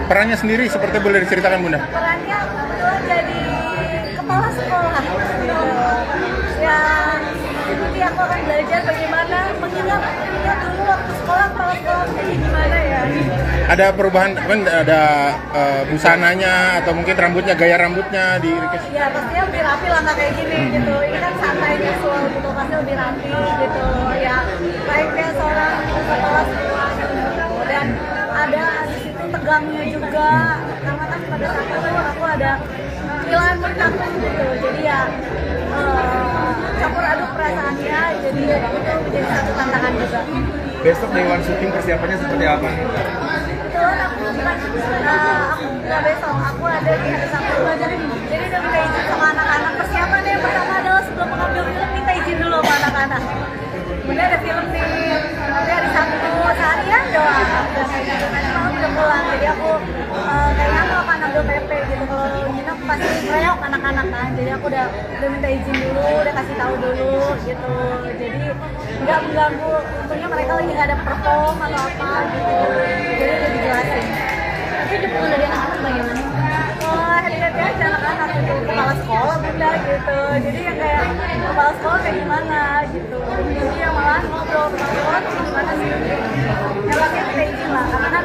Perannya sendiri seperti boleh diceritakan Bunda? Perannya kebetulan jadi kepala sekolah gitu. Ya, nanti aku akan belajar bagaimana mengingat dulu waktu sekolah, kepala sekolah kayak gimana ya. Ada perubahan, ada busananya atau mungkin rambutnya, gaya rambutnya di Ya pastinya lebih rapi lah, nggak kayak gini gitu. Ini kan santai casual gitu, pasti lebih rapi gitu. Ya kayak seorang kepala sekolah gitu. Dan ada di situ tegangnya juga, karena kan pada saat itu aku ada pilihan menakut gitu. Jadi ya campur aduk perasaannya, jadi itu menjadi satu tantangan juga. Besok Dewan syuting persiapannya seperti apa? Kebetulan aku nggak besok, aku ada di hari Sabtu. Jadi udah minta izin sama anak-anak. Persiapan yang pertama adalah sebelum mengambil film minta izin dulu sama anak-anak. Kemudian ada film nih, tapi hari Sabtu seharian doang. Nanti malam udah pulang, jadi aku kayaknya aku akan ambil PP gitu. Kalau nginep pasti ngereok anak-anak kan. Jadi aku udah minta izin dulu, udah kasih tahu dulu gitu. Jadi nggak mengganggu. Untungnya mereka lagi nggak ada perform atau apa gitu. Jadi udah dijelasin. Tapi dukungan dari anak-anak bagaimana? Wah, hati-hati aja anak-anak itu, kepala sekolah bunda gitu. Jadi yang kayak kepala sekolah kayak gimana gitu. Jadi yang malah ngobrol kepala sekolah tuh gimana sih? Yang pasti kita izin lah, karena kan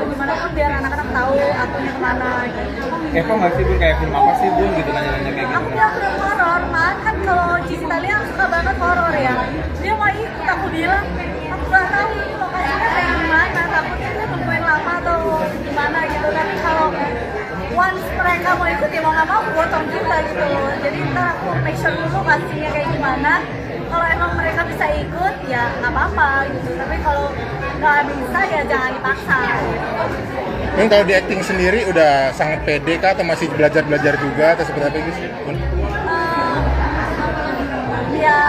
gimana pun biar anak-anak tahu akunya kemana gitu. Eva nggak sih Bun, kayak film apa sih Bun gitu nanya-nanya kayak Aku gitu? bilang film horor, malah kan kalau Cici Talia suka banget horor ya. Dia mau ikut, aku bilang aku nggak tahu ini lokasinya kayak gimana, takutnya dia nungguin lama atau gimana gitu. Tapi kalau once mereka mau ikut ya mau nggak mau gotong juga gitu. Jadi ntar aku make sure dulu kasihnya kayak gimana. Kalau emang mereka bisa ikut ya nggak apa-apa gitu. Tapi kalau nggak bisa ya jangan dipaksa. Yang kalau di acting sendiri udah sangat pede kah atau masih belajar-belajar juga atau seperti apa gitu? Ya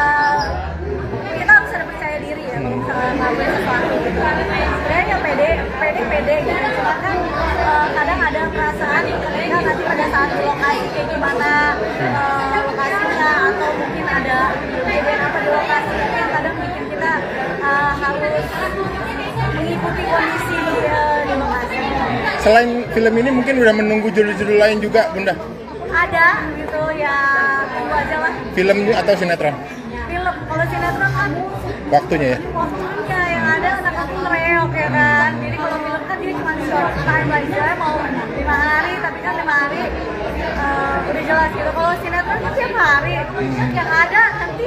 kita harus ada percaya diri ya kalau misalnya ngelakuin sesuatu gitu. Sebenarnya ya pede gitu. Cuma kan kadang ada perasaan ketika nanti pada saat di lokasi kayak gimana lokasinya, atau mungkin ada kejadian apa di lokasi yang kadang bikin kita harus mengikuti kondisi di lokasi. Selain film ini mungkin udah menunggu judul-judul lain juga Bunda? Ada gitu ya, tunggu aja lah. Film atau sinetron? Film, kalau sinetron kan Waktunya ya? waktunya yang ada anak aku ngereok ya kan. Jadi kalau film kan dia cuma short time aja, mau 5 hari, tapi kan 5 hari udah jelas gitu. Kalau sinetron kan tiap hari, yang ada nanti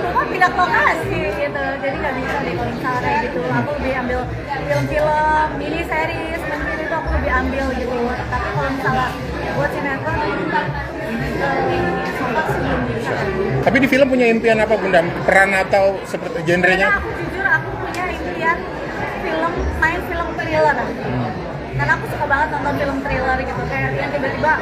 rumah pindah ke lokasi gitu. Jadi nggak bisa deh kalau misalnya kayak gitu. Aku lebih ambil film-film, mini series, mungkin itu aku lebih ambil gitu. Tapi kalau misalnya buat sinetron sempat sih belum bisa. Tapi di film punya impian apa Bunda? Peran atau seperti genrenya? Karena aku jujur aku punya impian main film thriller. Karena aku suka banget nonton film thriller gitu, kayak yang tiba-tiba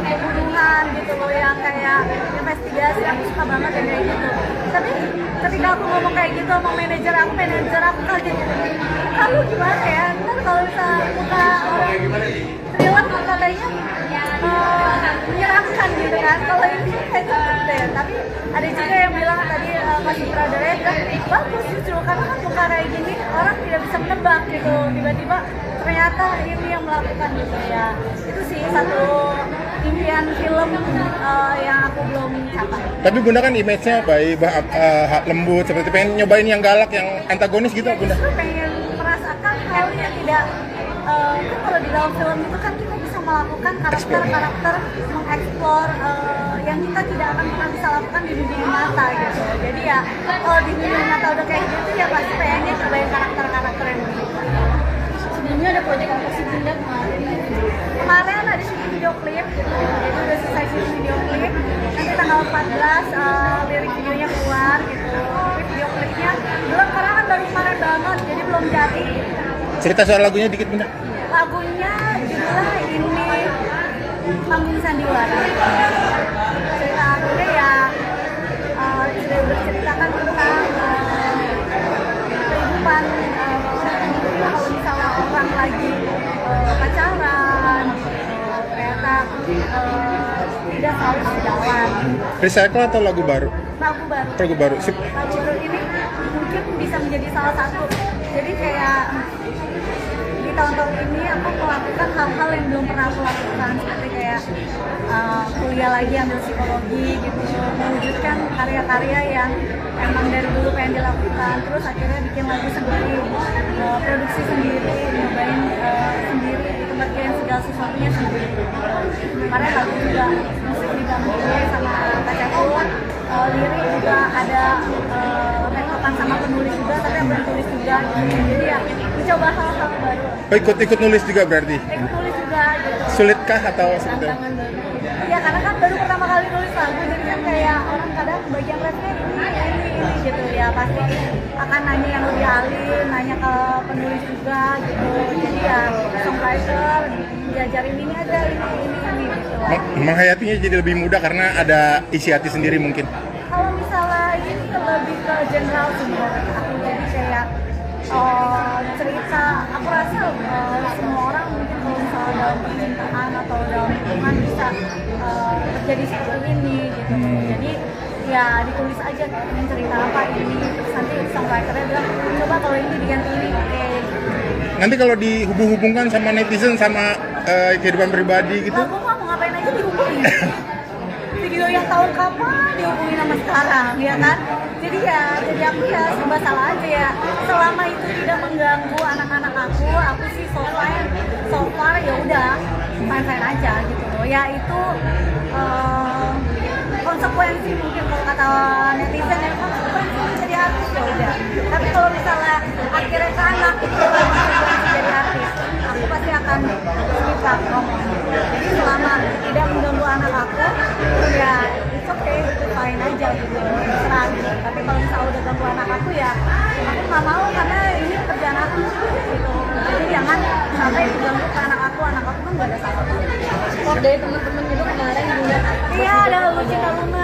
pembunuhan gitu loh, yang kayak investigasi, aku suka banget yang kayak gitu. Tapi ketika aku ngomong kayak gitu sama manajer aku kaget. Kamu gimana ya? Ntar kalau misalnya buka orang thriller katanya menyeramkan gitu kan. Kalau ini kayak cepet deh. Tapi ada juga yang bilang tadi Mas sutradaranya bilang bagus justru karena kan buka kayak gini orang tidak bisa menebak gitu. Tiba-tiba ternyata ini yang melakukan gitu ya. Itu sih satu impian film yang aku belum capai. Tapi Bunda kan image-nya baik, lembut, seperti pengen nyobain yang galak, yang antagonis gitu Ya, Bunda? justru pengen merasakan hal yang tidak kan kalau di dalam film itu kan kita bisa melakukan karakter-karakter mengeksplor yang kita tidak akan pernah bisa lakukan di dunia nyata gitu. Jadi ya kalau di dunia nyata udah kayak gitu ya pasti pengennya cobain karakter-karakter yang begitu. Sebelumnya ada proyek apa sih Bunda kemarin? Kemarin ada syuting video klip gitu, jadi udah selesai syuting video klip. Nanti tanggal 14 lirik videonya keluar gitu. Tapi video klipnya belum karena kan baru kemarin banget, jadi belum jadi. Cerita soal lagunya dikit Bunda? Lagunya judulnya ini Panggung Sandiwara. Cerita lagunya ya sudah berceritakan tentang kehidupan kalau misalnya orang lagi pacaran ternyata tidak selalu sejalan. Recycle atau lagu baru? Lagu baru. Lagu baru. Sip. Lagu baru ini mungkin bisa menjadi salah satu. Jadi kayak tahun-tahun ini aku melakukan hal-hal yang belum pernah aku lakukan, seperti kayak kuliah lagi ambil psikologi gitu, mewujudkan karya-karya yang emang dari dulu pengen dilakukan, terus akhirnya bikin lagu sendiri, produksi sendiri, nyobain sendiri, gitu, bagian segala sesuatunya sendiri. Kemarin lagu juga musik dibantu sama Kak Cakul, lirik juga ada tektokan sama penulis juga, tapi yang bertulis juga gitu. Jadi ya mencoba hal-hal baru. Oh, ikut nulis juga berarti? Ikut nulis juga gitu. Sulitkah atau seperti Tantangan baru. Iya, karena kan baru pertama kali nulis lagu, jadi kan kayak orang kadang bagian refnya ini gitu ya, pasti akan nanya yang lebih ahli, nanya ke penulis juga gitu. Jadi ya songwriter diajarin ini aja, ini gitu lah. menghayatinya jadi lebih mudah karena ada isi hati sendiri mungkin? Kalau misalnya ini lebih ke general sih menurut aku, jadi kayak cerita, aku rasa semua orang mungkin kalau misalnya dalam percintaan atau dalam hubungan bisa terjadi seperti ini gitu. Jadi ya ditulis aja ingin cerita apa ini, terus nanti songwriternya bilang coba kalau ini diganti ini, oke. Nanti kalau dihubung-hubungkan sama netizen sama kehidupan pribadi gitu? Aku mau ngapain aja dihubungin. Video yang tahun kapan dihubungin sama sekarang, ya kan? Jadi aku ya serba salah aja ya. Selama itu tidak mengganggu anak-anak aku sih so far ya udah fine aja gitu loh. Ya itu konsekuensi mungkin kalau kata netizen ya, konsekuensi jadi artis ya udah. Tapi kalau misalnya akhirnya ke anak itu konsekuensi jadi artis, aku pasti akan speak up ngomong. Jadi selama tidak mengganggu anak aku, ya it's okay, itu fine aja gitu, terserah gitu. Tapi kalau misalnya udah ganggu anak aku ya, aku nggak mau karena ini kerjaan aku gitu. Jadi jangan sampai diganggu ke anak aku kan nggak ada salah. Kalau dari teman-teman itu kemarin juga Iya, ada Lucinta Luna.